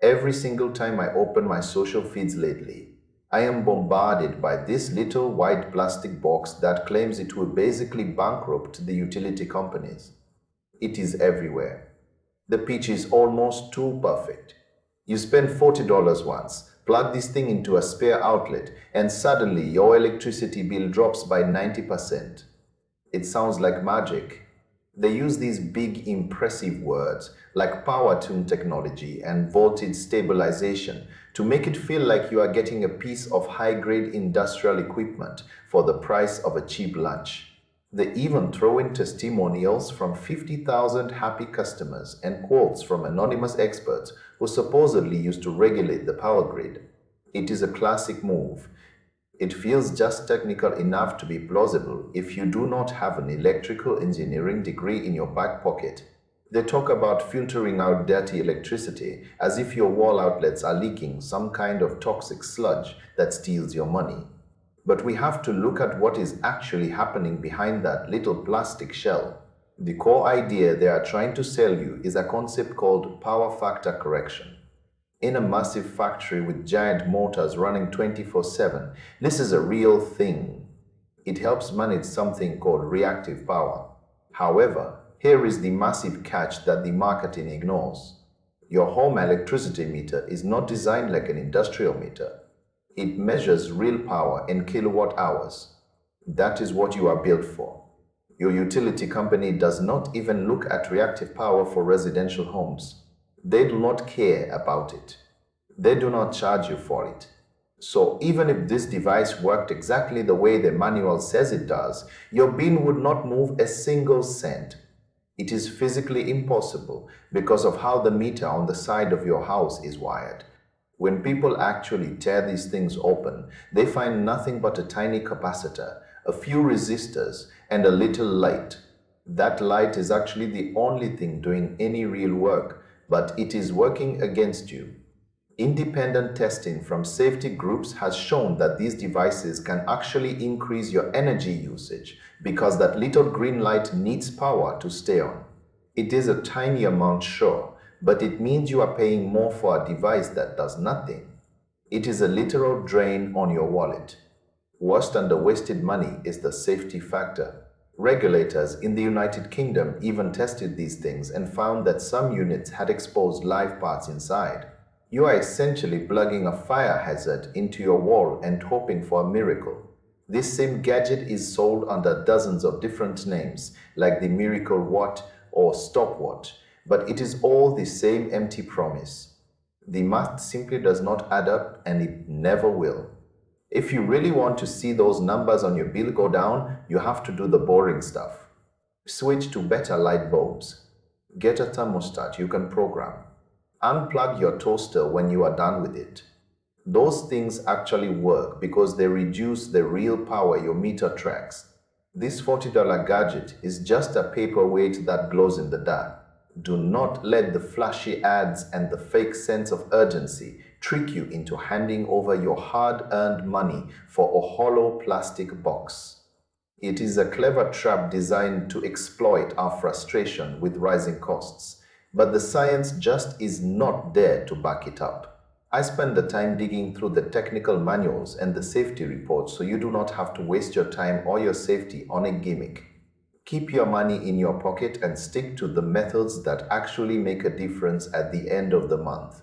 Every single time I open my social feeds lately, I am bombarded by this little white plastic box that claims it will basically bankrupt the utility companies. It is everywhere. The pitch is almost too perfect. You spend $40 once, plug this thing into a spare outlet, and suddenly your electricity bill drops by 90%. It sounds like magic. They use these big, impressive words like power tune technology and voltage stabilization to make it feel like you are getting a piece of high-grade industrial equipment for the price of a cheap lunch. They even throw in testimonials from 50,000 happy customers and quotes from anonymous experts who supposedly used to regulate the power grid. It is a classic move. It feels just technical enough to be plausible if you do not have an electrical engineering degree in your back pocket. They talk about filtering out dirty electricity as if your wall outlets are leaking some kind of toxic sludge that steals your money. But we have to look at what is actually happening behind that little plastic shell. The core idea they are trying to sell you is a concept called power factor correction. In a massive factory with giant motors running 24/7, this is a real thing. It helps manage something called reactive power. However, here is the massive catch that the marketing ignores. Your home electricity meter is not designed like an industrial meter. It measures real power in kilowatt hours. That is what you are built for. Your utility company does not even look at reactive power for residential homes. They do not care about it. They do not charge you for it. So even if this device worked exactly the way the manual says it does, your bin would not move a single cent. It is physically impossible because of how the meter on the side of your house is wired. When people actually tear these things open, they find nothing but a tiny capacitor, a few resistors, and a little light. That light is actually the only thing doing any real work, but it is working against you. Independent testing from safety groups has shown that these devices can actually increase your energy usage because that little green light needs power to stay on. It is a tiny amount, sure, but it means you are paying more for a device that does nothing. It is a literal drain on your wallet. Worse than the wasted money is the safety factor. Regulators in the United Kingdom even tested these things and found that some units had exposed live parts inside. You are essentially plugging a fire hazard into your wall and hoping for a miracle. This same gadget is sold under dozens of different names, like the Miracle Watt or Stopwatch, but it is all the same empty promise. The math simply does not add up, and it never will. If you really want to see those numbers on your bill go down, you have to do the boring stuff. Switch to better light bulbs. Get a thermostat you can program. Unplug your toaster when you are done with it. Those things actually work because they reduce the real power your meter tracks. This $40 gadget is just a paperweight that glows in the dark. Do not let the flashy ads and the fake sense of urgency trick you into handing over your hard-earned money for a hollow plastic box. It is a clever trap designed to exploit our frustration with rising costs, but the science just is not there to back it up. I spend the time digging through the technical manuals and the safety reports so you do not have to waste your time or your safety on a gimmick. Keep your money in your pocket and stick to the methods that actually make a difference at the end of the month.